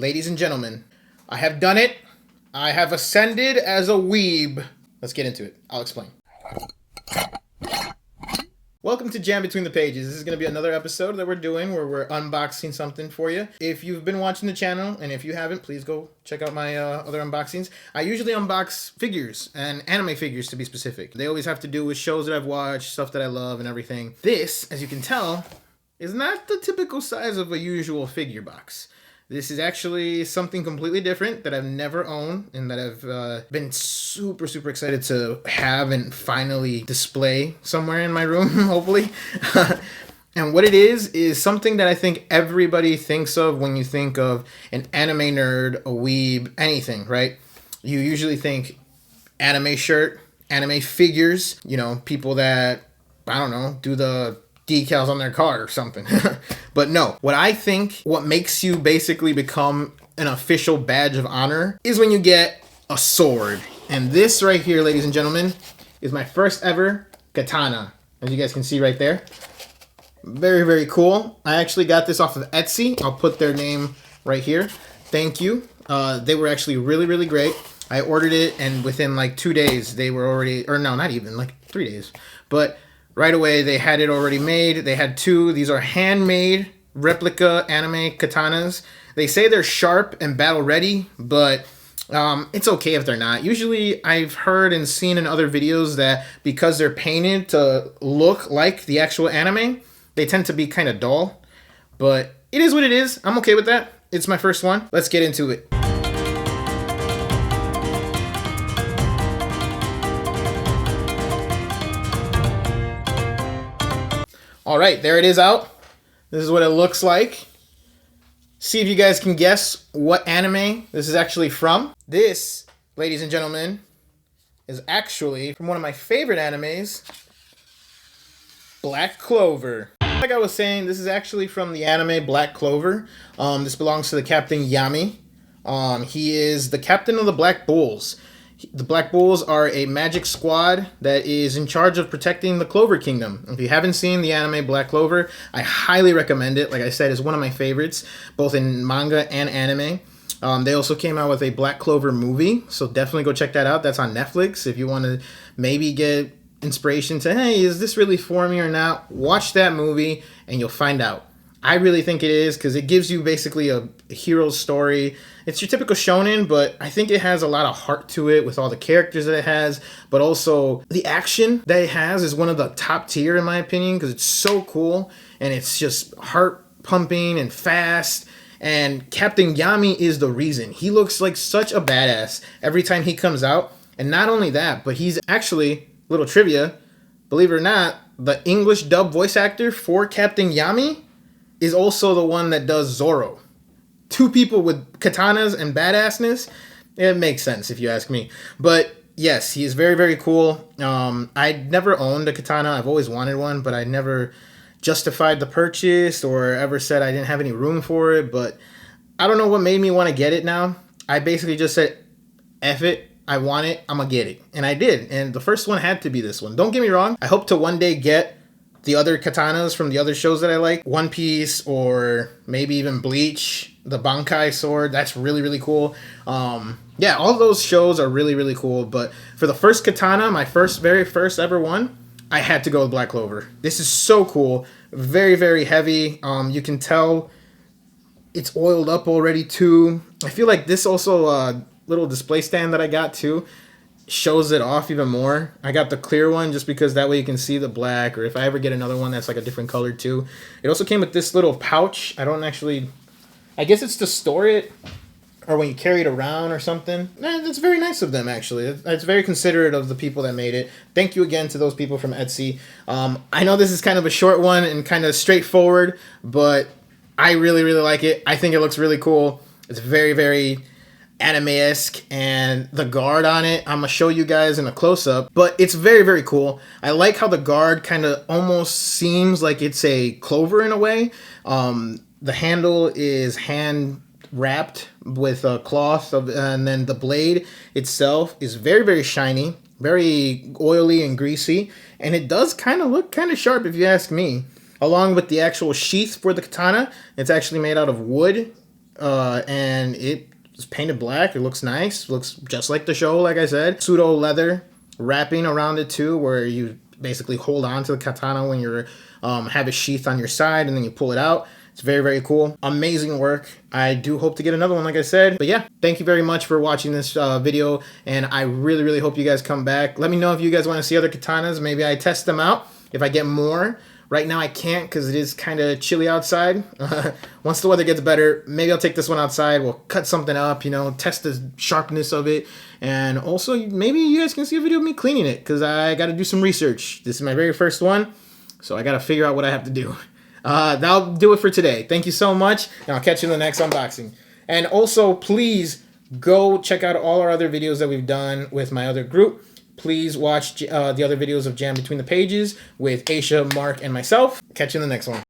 Ladies and gentlemen, I have done it. I have ascended as a weeb. Let's get into it. I'll explain. Welcome to Jam Between the Pages. This is going to be another episode that we're doing where we're unboxing something for you. If you've been watching the channel, and if you haven't, please go check out my other unboxings. I usually unbox figures, and anime figures to be specific. They always have to do with shows that I've watched, stuff that I love, and everything. This, as you can tell, is not the typical size of a usual figure box. This is actually something completely different that I've never owned and that I've been super excited to have and finally display somewhere in my room, hopefully. And what it is something that I think everybody thinks of when you think of an anime nerd, a weeb, anything, right? You usually think anime shirt, anime figures, you know, people that, I don't know, do the decals on their car or something. But no, what makes you basically become an official badge of honor is when you get a sword. And this right here, ladies and gentlemen, is my first ever katana. As you guys can see right there. Very cool. I actually got this off of Etsy. I'll put their name right here. Thank you. They were actually really great. I ordered it and within like 2 days they were already, or no, not even, like 3 days. But right away, they had it already made. They had two. These are handmade replica anime katanas. They say they're sharp and battle ready, but it's okay if they're not. Usually, I've heard and seen in other videos that because they're painted to look like the actual anime, they tend to be kind of dull. But it is what it is. I'm okay with that. It's my first one. Let's get into it. All right, there it is out. This is what it looks like. See if you guys can guess what anime this is actually from. This, ladies and gentlemen, is actually from one of my favorite animes, Black Clover. Like I was saying, this is actually from the anime Black Clover. This belongs to the Captain Yami. He is the captain of the Black Bulls. The Black Bulls are a magic squad that is in charge of protecting the Clover Kingdom. If you haven't seen the anime Black Clover, I highly recommend it. Like I said, it's one of my favorites, both in manga and anime. They also came out with a Black Clover movie, so definitely go check that out. That's on Netflix. If you want to maybe get inspiration to, hey, is this really for me or not? Watch that movie and you'll find out. I really think it is because it gives you basically a hero's story. It's your typical shonen, but I think it has a lot of heart to it with all the characters that it has, but also the action that it has is one of the top tier in my opinion because it's so cool and it's just heart pumping and fast. And Captain Yami is the reason. He looks like such a badass every time he comes out. And not only that, but he's actually, little trivia, believe it or not, the English dub voice actor for Captain Yami is also the one that does Zoro. Two people with katanas and badassness. It makes sense if you ask me. But yes, he is very cool. I never owned a katana. I've always wanted one, but I never justified the purchase or ever said I didn't have any room for it. But I don't know what made me want to get it now. I basically just said, F it. I want it. I'm going to get it. And I did. And the first one had to be this one. Don't get me wrong. I hope to one day get the other katanas from the other shows that I like. One Piece or maybe even Bleach. The Bankai sword. That's really cool. Yeah, all those shows are really cool. But for the first katana, my very first ever one, I had to go with Black Clover. This is so cool. Very heavy. You can tell it's oiled up already too. I feel like this also little display stand that I got too shows it off even more. I got the clear one just because that way you can see the black, or if I ever get another one that's like a different color too. It also came with this little pouch. I guess it's to store it or when you carry it around or something. That's very nice of them actually. It's very considerate of the people that made it. Thank you again to those people from Etsy. I know this is kind of a short one and kind of straightforward, but I really like it. I think it looks really cool. It's very anime-esque, and the guard on it, I'm gonna show you guys in a close-up, but it's very cool. I like how the guard kind of almost seems like it's a clover in a way. The handle is hand wrapped with a cloth, and then the blade itself is very shiny, very oily and greasy, and it does kind of look kind of sharp if you ask me. Along with the actual sheath for the katana, it's actually made out of wood. and it's painted black. It looks nice. Looks just like the show, like I said. Pseudo leather wrapping around it too, where you basically hold on to the katana when you're have a sheath on your side and then you pull it out. It's very, very cool. Amazing work. I do hope to get another one, like I said. But yeah, thank you very much for watching this video, and I really, really hope you guys come back. Let me know if you guys want to see other katanas. Maybe I test them out if I get more. Right now I can't because it is kind of chilly outside. Once the weather gets better, maybe I'll take this one outside. We'll cut something up, you know, test the sharpness of it. And also, maybe you guys can see a video of me cleaning it because I got to do some research. This is my very first one, so I got to figure out what I have to do. That'll do it for today. Thank you so much, and I'll catch you in the next unboxing. And also, please go check out all our other videos that we've done with my other group. Please watch the other videos of Jam Between the Pages with Aisha, Mark, and myself. Catch you in the next one.